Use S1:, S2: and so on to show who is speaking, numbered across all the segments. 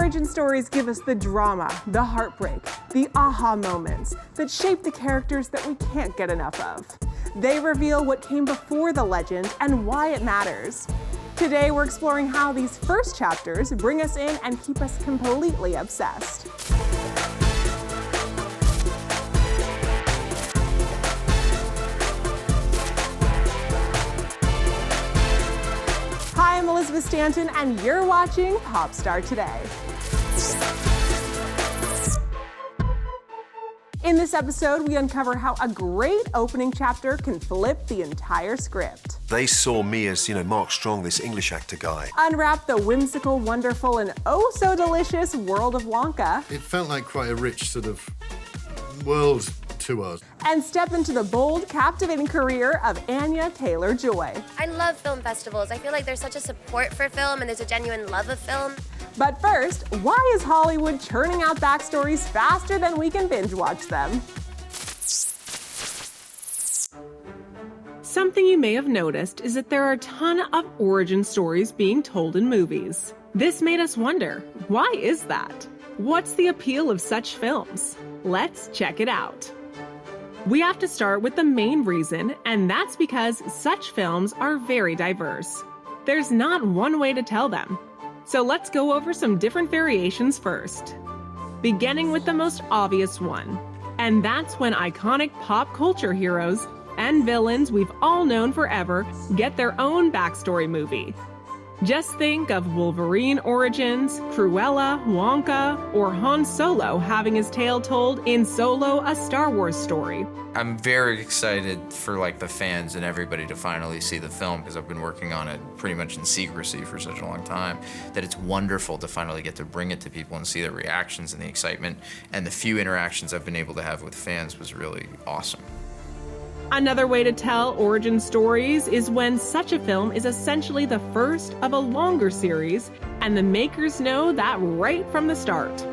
S1: Origin stories give us the drama, the heartbreak, the aha moments that shape the characters that we can't get enough of. They reveal what came before the legend and why it matters. Today we're exploring how these first chapters bring us in and keep us completely obsessed. Hi, I'm Elizabeth Stanton, and you're watching PopStar Today. In this episode, we uncover how a great opening chapter can flip the entire script.
S2: They saw me as, Mark Strong, this English actor guy.
S1: Unwrap the whimsical, wonderful, and oh-so-delicious world of Wonka.
S3: It felt like quite a rich sort of world to us.
S1: And step into the bold, captivating career of Anya Taylor-Joy.
S4: I love film festivals. I feel like there's such a support for film and there's a genuine love of film.
S1: But first, why is Hollywood churning out backstories faster than we can binge watch them? Something you may have noticed is that there are a ton of origin stories being told in movies. This made us wonder, why is that? What's the appeal of such films? Let's check it out. We have to start with the main reason, and that's because such films are very diverse. There's not one way to tell them. So let's go over some different variations first. Beginning with the most obvious one, and that's when iconic pop culture heroes and villains we've all known forever get their own backstory movie. Just think of Wolverine origins, Cruella, Wonka, or Han Solo having his tale told in Solo: A Star Wars Story.
S5: I'm very excited for the fans and everybody to finally see the film because I've been working on it pretty much in secrecy for such a long time that it's wonderful to finally get to bring it to people and see their reactions and the excitement, and the few interactions I've been able to have with fans was really awesome.
S1: Another way to tell origin stories is when such a film is essentially the first of a longer series, and the makers know that right from the start.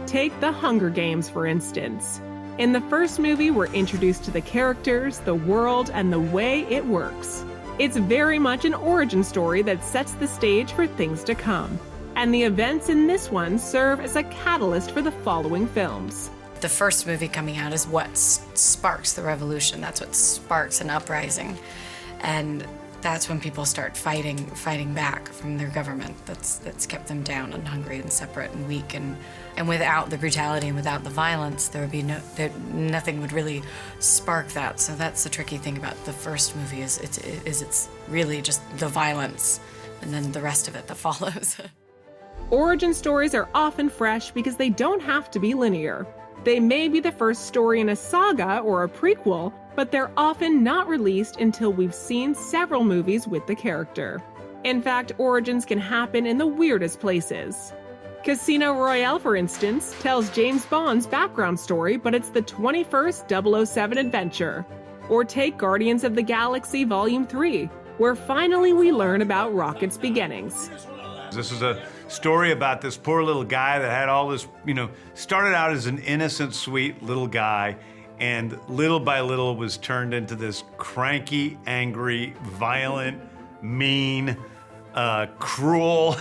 S1: Take The Hunger Games, for instance. In the first movie, we're introduced to the characters, the world, and the way it works. It's very much an origin story that sets the stage for things to come. And the events in this one serve as a catalyst for the following films.
S6: The first movie coming out is what sparks the revolution. That's what sparks an uprising. And that's when people start fighting back from their government that's kept them down and hungry and separate and weak. And without the brutality and without the violence, nothing would really spark that. So that's the tricky thing about the first movie is it's really just the violence and then the rest of it that follows.
S1: Origin stories are often fresh because they don't have to be linear. They may be the first story in a saga or a prequel, but they're often not released until we've seen several movies with the character. In fact, origins can happen in the weirdest places. Casino Royale, for instance, tells James Bond's background story, but it's the 21st 007 adventure. Or take Guardians of the Galaxy Volume 3, where finally we learn about Rocket's beginnings.
S7: This is a story about this poor little guy that had all this, started out as an innocent, sweet little guy, and little by little was turned into this cranky, angry, violent, mean, cruel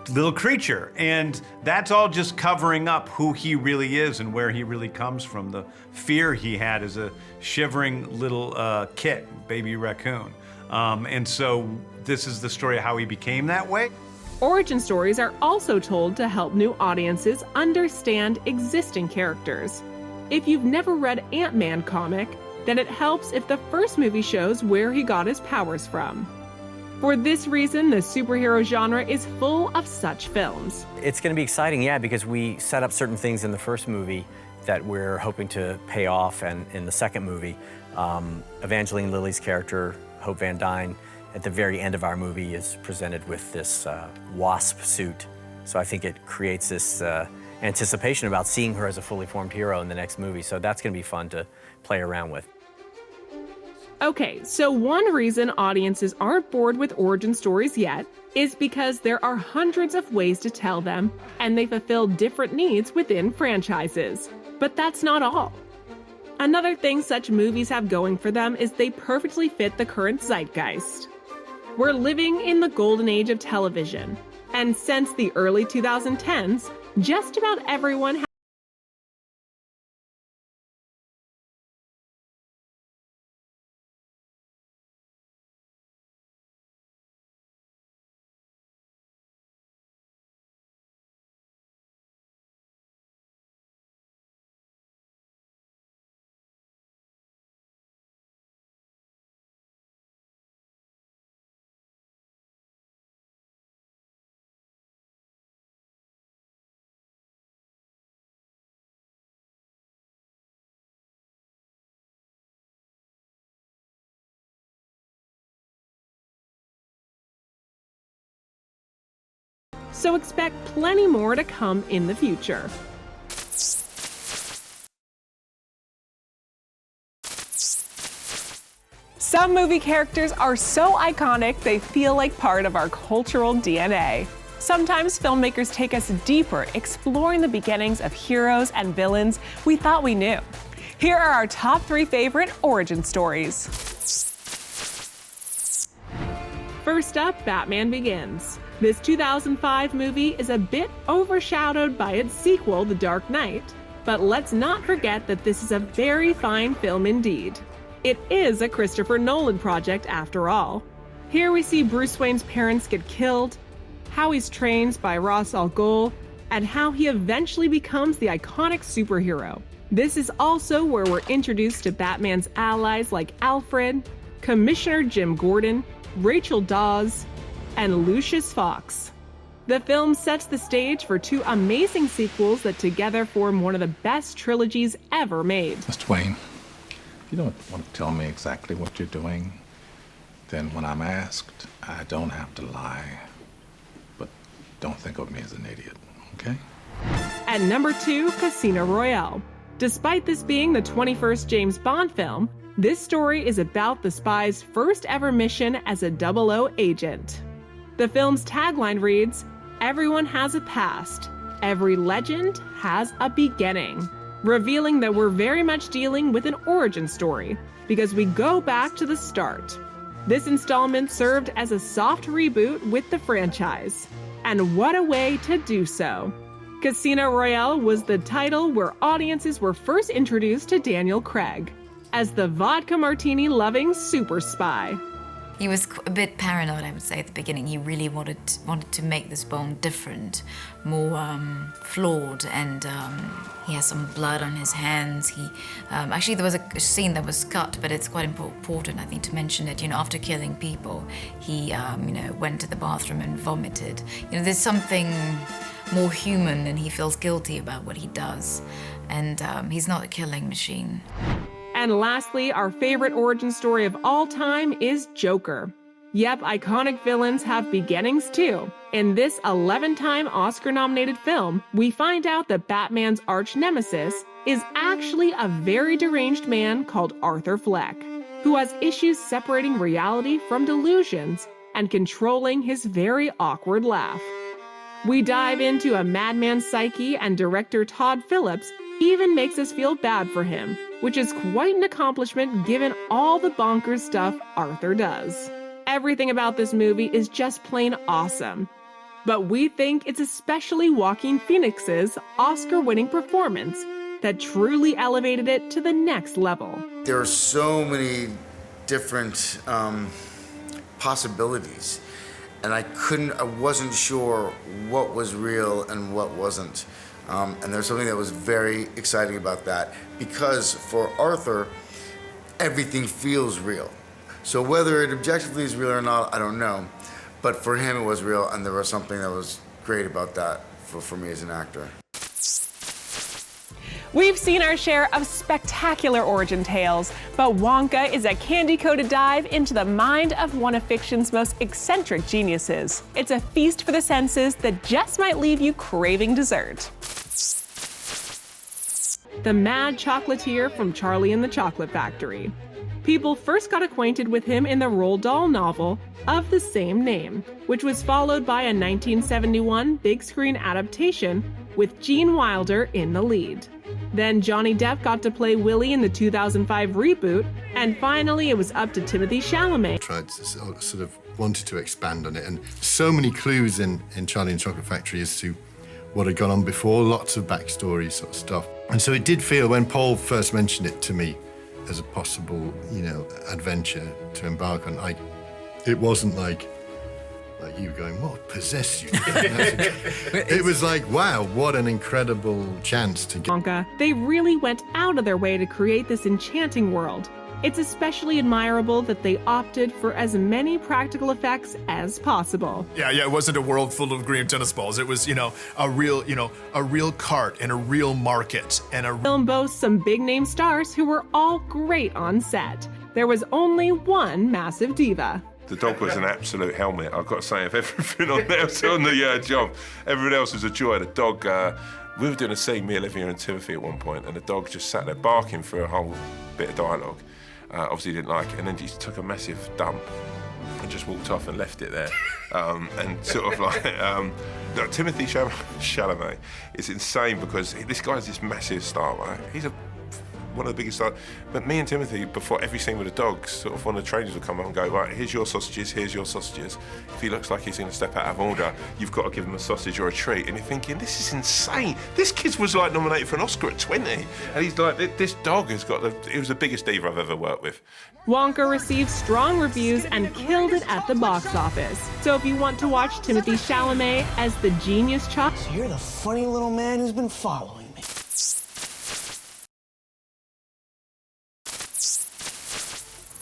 S7: little creature. And that's all just covering up who he really is and where he really comes from, the fear he had as a shivering little kit, baby raccoon. And so this is the story of how he became that way.
S1: Origin stories are also told to help new audiences understand existing characters. If you've never read Ant-Man comic, then it helps if the first movie shows where he got his powers from. For this reason, the superhero genre is full of such films.
S8: It's going to be exciting, yeah, because we set up certain things in the first movie that we're hoping to pay off, and in the second movie, Evangeline Lilly's character, Hope Van Dyne, at the very end of our movie is presented with this wasp suit. So I think it creates this anticipation about seeing her as a fully formed hero in the next movie. So that's going to be fun to play around with.
S1: Okay, so one reason audiences aren't bored with origin stories yet is because there are hundreds of ways to tell them, and they fulfill different needs within franchises. But that's not all. Another thing such movies have going for them is they perfectly fit the current zeitgeist. We're living in the golden age of television. And since the early 2010s, just about everyone has so expect plenty more to come in the future. Some movie characters are so iconic they feel like part of our cultural DNA. Sometimes filmmakers take us deeper, exploring the beginnings of heroes and villains we thought we knew. Here are our top 3 favorite origin stories. First up, Batman Begins. This 2005 movie is a bit overshadowed by its sequel, The Dark Knight, but let's not forget that this is a very fine film indeed. It is a Christopher Nolan project after all. Here we see Bruce Wayne's parents get killed, how he's trained by Ra's al Ghul, and how he eventually becomes the iconic superhero. This is also where we're introduced to Batman's allies like Alfred, Commissioner Jim Gordon, Rachel Dawes, and Lucius Fox. The film sets the stage for 2 amazing sequels that together form one of the best trilogies ever made.
S9: Mr. Wayne, if you don't want to tell me exactly what you're doing, then when I'm asked, I don't have to lie. But don't think of me as an idiot, okay?
S1: At number 2, Casino Royale. Despite this being the 21st James Bond film, this story is about the spy's first ever mission as a 00 agent. The film's tagline reads, "Everyone has a past. Every legend has a beginning," revealing that we're very much dealing with an origin story because we go back to the start. This installment served as a soft reboot with the franchise. And what a way to do so. Casino Royale was the title where audiences were first introduced to Daniel Craig as the vodka martini-loving super spy.
S10: He was a bit paranoid, I would say, at the beginning. He really wanted to make this Bond different, more flawed, and he has some blood on his hands. Actually, there was a scene that was cut, but it's quite important, I think, to mention it. After killing people, he, went to the bathroom and vomited. There's something more human, and he feels guilty about what he does. And he's not a killing machine.
S1: And lastly, our favorite origin story of all time is Joker. Yep, iconic villains have beginnings too. In this 11-time Oscar-nominated film, we find out that Batman's arch-nemesis is actually a very deranged man called Arthur Fleck, who has issues separating reality from delusions and controlling his very awkward laugh. We dive into a madman's psyche, and director Todd Phillips even makes us feel bad for him, which is quite an accomplishment given all the bonkers stuff Arthur does. Everything about this movie is just plain awesome. But we think it's especially Joaquin Phoenix's Oscar-winning performance that truly elevated it to the next level.
S11: There are so many different possibilities, and I wasn't sure what was real and what wasn't. And there's something that was very exciting about that, because for Arthur, everything feels real. So whether it objectively is real or not, I don't know. But for him, it was real, and there was something that was great about that for me as an actor.
S1: We've seen our share of spectacular origin tales, but Wonka is a candy-coated dive into the mind of one of fiction's most eccentric geniuses. It's a feast for the senses that just might leave you craving dessert. The Mad Chocolatier from Charlie and the Chocolate Factory. People first got acquainted with him in the Roald Dahl novel of the same name, which was followed by a 1971 big screen adaptation with Gene Wilder in the lead. Then Johnny Depp got to play Willie in the 2005 reboot, and finally it was up to Timothée Chalamet.
S3: Tried to sort of wanted to expand on it. And so many clues in Charlie and the Chocolate Factory as to what had gone on before, lots of backstory sort of stuff. And so it did feel, when Paul first mentioned it to me as a possible, adventure to embark on, it wasn't like you going, what possessed you? It was like, wow, what an incredible chance to get.
S1: Wonka, they really went out of their way to create this enchanting world. It's especially admirable that they opted for as many practical effects as possible.
S12: Yeah, it wasn't a world full of green tennis balls. It was, a real cart and a real market and a
S1: Film boasts some big-name stars who were all great on set. There was only one massive diva.
S13: The dog was an absolute helmet. I've got to say, of everything on the job, everyone else was a joy. The dog, we were doing a scene, me, Olivia and Timothy at one point, and the dog just sat there barking for a whole bit of dialogue. Obviously he didn't like it, and then he just took a massive dump and just walked off and left it there. And sort of like, Timothy Chalamet is insane because this guy's this massive star, right? He's one of the biggest stars. But me and Timothy, before every scene with the dogs, sort of one of the trainers would come up and go, right, here's your sausages, here's your sausages. If he looks like he's going to step out of order, you've got to give him a sausage or a treat. And you're thinking, this is insane. This kid was like nominated for an Oscar at 20. And he's like, this dog has got he was the biggest diva I've ever worked with.
S1: Wonka received strong reviews and killed it at the box office. So if you want to watch Timothy Chalamet as the genius Chuck,
S14: So you're the funny little man who's been following me.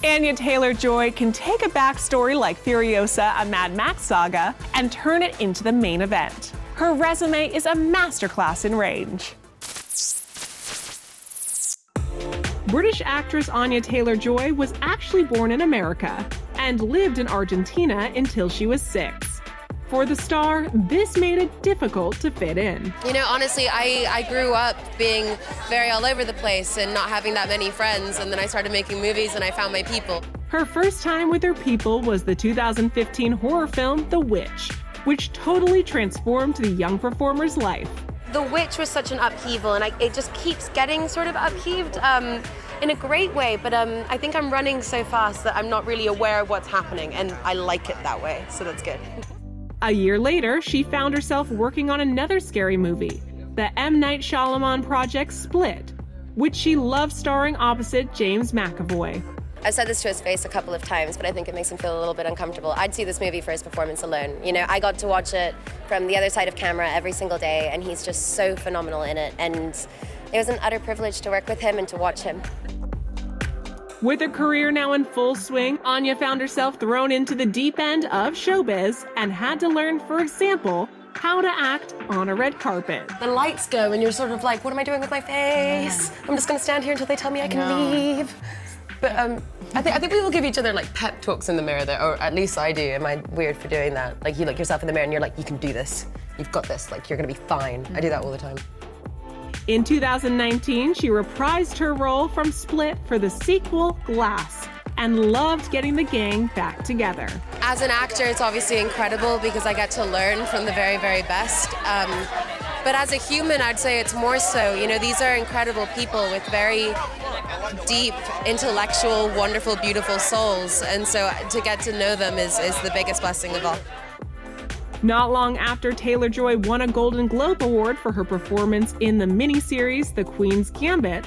S1: Anya Taylor-Joy can take a backstory like Furiosa, a Mad Max saga, and turn it into the main event. Her resume is a masterclass in range. British actress Anya Taylor-Joy was actually born in America and lived in Argentina until she was 6. For the star, this made it difficult to fit in.
S4: Honestly, I grew up being very all over the place and not having that many friends, and then I started making movies and I found my people.
S1: Her first time with her people was the 2015 horror film The Witch, which totally transformed the young performer's life.
S4: The Witch was such an upheaval, and it just keeps getting sort of upheaved in a great way, but I think I'm running so fast that I'm not really aware of what's happening, and I like it that way, so that's good.
S1: A year later, she found herself working on another scary movie, the M. Night Shyamalan project Split, which she loved starring opposite James McAvoy.
S4: I've said this to his face a couple of times, but I think it makes him feel a little bit uncomfortable. I'd see this movie for his performance alone. I got to watch it from the other side of camera every single day, and he's just so phenomenal in it, and it was an utter privilege to work with him and to watch him.
S1: With her career now in full swing, Anya found herself thrown into the deep end of showbiz and had to learn, for example, how to act on a red carpet.
S4: The lights go and you're sort of like, what am I doing with my face? I'm just gonna stand here until they tell me I can leave. But I think we will give each other like pep talks in the mirror there, or at least I do. Am I weird for doing that? Like you look yourself in the mirror and you're like, you can do this. You've got this, like you're gonna be fine. I do that all the time.
S1: In 2019, she reprised her role from Split for the sequel Glass and loved getting the gang back together.
S4: As an actor, it's obviously incredible because I get to learn from the very, very best. But as a human, I'd say it's more so. These are incredible people with very deep, intellectual, wonderful, beautiful souls. And so to get to know them is the biggest blessing of all.
S1: Not long after, Taylor-Joy won a Golden Globe Award for her performance in the miniseries The Queen's Gambit.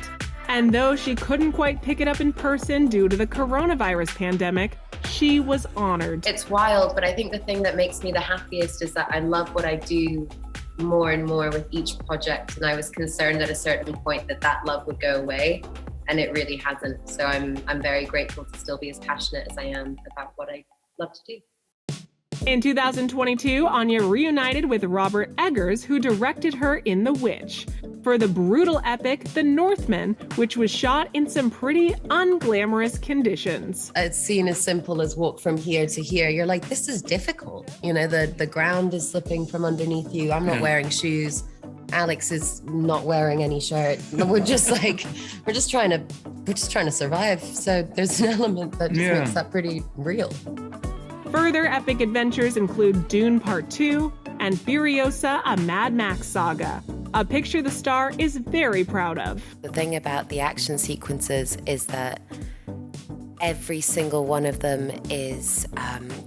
S1: And though she couldn't quite pick it up in person due to the coronavirus pandemic, she was honored.
S15: It's wild, but I think the thing that makes me the happiest is that I love what I do more and more with each project. And I was concerned at a certain point that love would go away, and it really hasn't. So I'm very grateful to still be as passionate as I am about what I love to do.
S1: In 2022, Anya reunited with Robert Eggers, who directed her in The Witch, for the brutal epic The Northman, which was shot in some pretty unglamorous conditions.
S15: A scene as simple as walk from here to here, you're like, this is difficult. The ground is slipping from underneath you. I'm not wearing shoes. Alex is not wearing any shirt. We're just trying to survive. So there's an element that just makes that pretty real.
S1: Further epic adventures include Dune Part 2 and Furiosa, a Mad Max saga, a picture the star is very proud of.
S16: The thing about the action sequences is that
S15: every single one of them is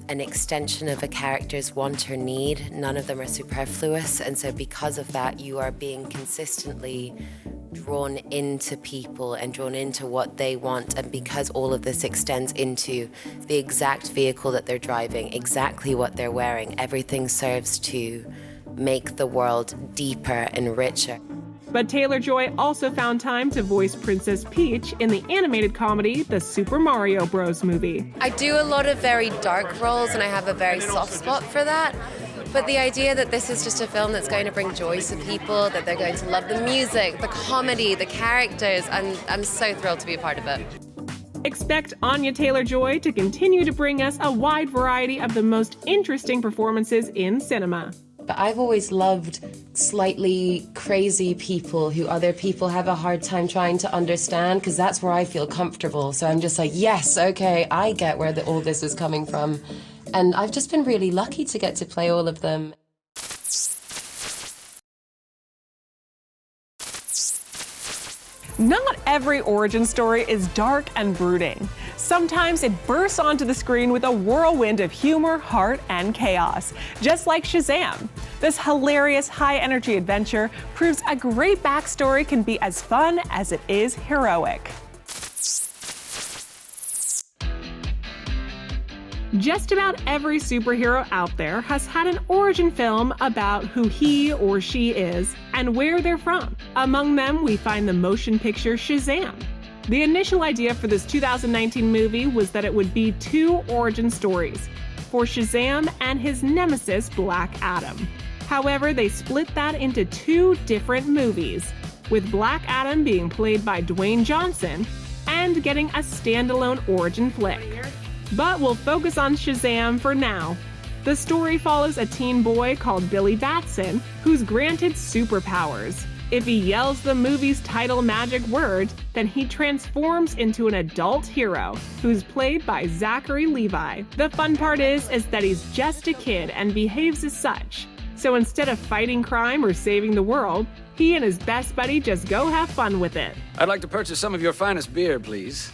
S15: an extension of a character's want or need. None of them are superfluous, and so because of that, you are being consistently drawn into people and drawn into what they want. And because all of this extends into the exact vehicle that they're driving, exactly what they're wearing, everything serves to make the world deeper and richer.
S1: But Taylor-Joy also found time to voice Princess Peach in the animated comedy The Super Mario Bros. Movie.
S4: I do a lot of very dark roles, and I have a very soft spot for that. But the idea that this is just a film that's going to bring joy to people, that they're going to love the music, the comedy, the characters, I'm so thrilled to be a part of it.
S1: Expect Anya Taylor-Joy to continue to bring us a wide variety of the most interesting performances in cinema.
S15: But I've always loved slightly crazy people who other people have a hard time trying to understand, because that's where I feel comfortable. So I'm just like, yes, okay, I get where all this is coming from. And I've just been really lucky to get to play all of them.
S1: Not every origin story is dark and brooding. Sometimes it bursts onto the screen with a whirlwind of humor, heart, and chaos, just like Shazam. This hilarious, high-energy adventure proves a great backstory can be as fun as it is heroic. Just about every superhero out there has had an origin film about who he or she is and where they're from. Among them, we find the motion picture Shazam. The initial idea for this 2019 movie was that it would be two origin stories for Shazam and his nemesis, Black Adam. However, they split that into two different movies, with Black Adam being played by Dwayne Johnson and getting a standalone origin flick. But we'll focus on Shazam for now. The story follows a teen boy called Billy Batson, who's granted superpowers. If he yells the movie's title magic word, then he transforms into an adult hero, who's played by Zachary Levi. The fun part is that he's just a kid and behaves as such. So instead of fighting crime or saving the world, he and his best buddy just go have fun with it.
S16: I'd like to purchase some of your finest beer, please.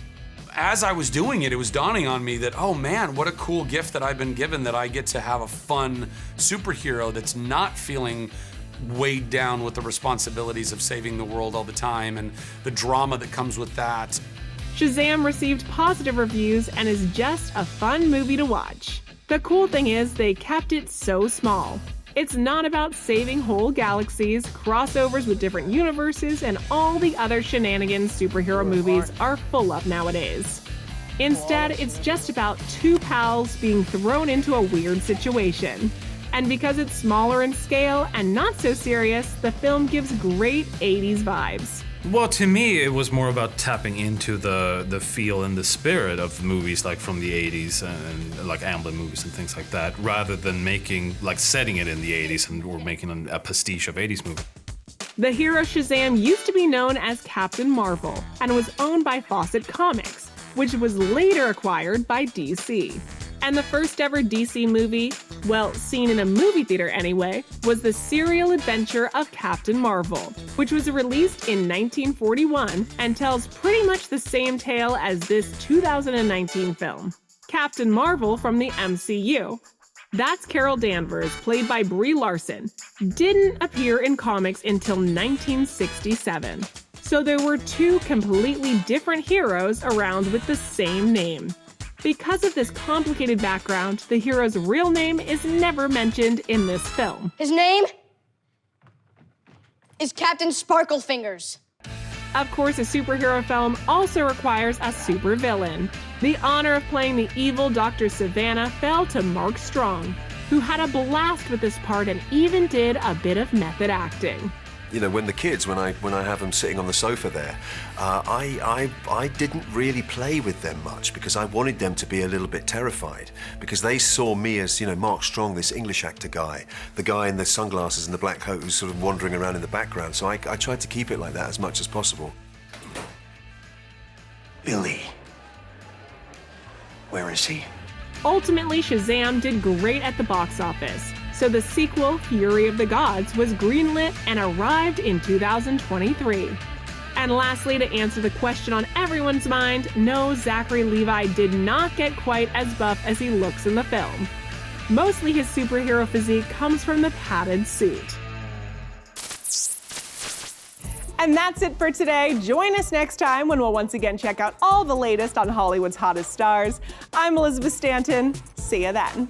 S16: As I was doing it, it was dawning on me that, oh man, what a cool gift that I've been given, that I get to have a fun superhero that's not feeling weighed down with the responsibilities of saving the world all the time and the drama that comes with that.
S1: Shazam received positive reviews and is just a fun movie to watch. The cool thing is they kept it so small. It's not about saving whole galaxies, crossovers with different universes, and all the other shenanigans superhero movies are full of nowadays. Instead, it's just about two pals being thrown into a weird situation. And because it's smaller in scale and not so serious, the film gives great 80s vibes.
S17: Well, to me, it was more about tapping into the feel and the spirit of movies like from the 80s and like Amblin movies and things like that, rather than setting it in the 80s or making a pastiche of 80s movies.
S1: The hero Shazam used to be known as Captain Marvel and was owned by Fawcett Comics, which was later acquired by DC. And the first ever DC movie, well, seen in a movie theater anyway, was The Serial Adventure of Captain Marvel, which was released in 1941 and tells pretty much the same tale as this 2019 film. Captain Marvel from the MCU. That's Carol Danvers, played by Brie Larson. Didn't appear in comics until 1967. So there were two completely different heroes around with the same name. Because of this complicated background, the hero's real name is never mentioned in this film.
S18: His name is Captain Sparklefingers.
S1: Of course, a superhero film also requires a supervillain. The honor of playing the evil Dr. Savannah fell to Mark Strong, who had a blast with this part and even did a bit of method acting.
S2: You know, when I have them sitting on the sofa there, I didn't really play with them much because I wanted them to be a little bit terrified, because they saw me as, you know, Mark Strong, this English actor guy, the guy in the sunglasses and the black coat who's sort of wandering around in the background. So I tried to keep it like that as much as possible.
S14: Billy. Where is he?
S1: Ultimately, Shazam did great at the box office. So the sequel, Fury of the Gods, was greenlit and arrived in 2023. And lastly, to answer the question on everyone's mind, no, Zachary Levi did not get quite as buff as he looks in the film. Mostly his superhero physique comes from the padded suit. And that's it for today. Join us next time when we'll once again check out all the latest on Hollywood's hottest stars. I'm Elizabeth Stanton. See you then.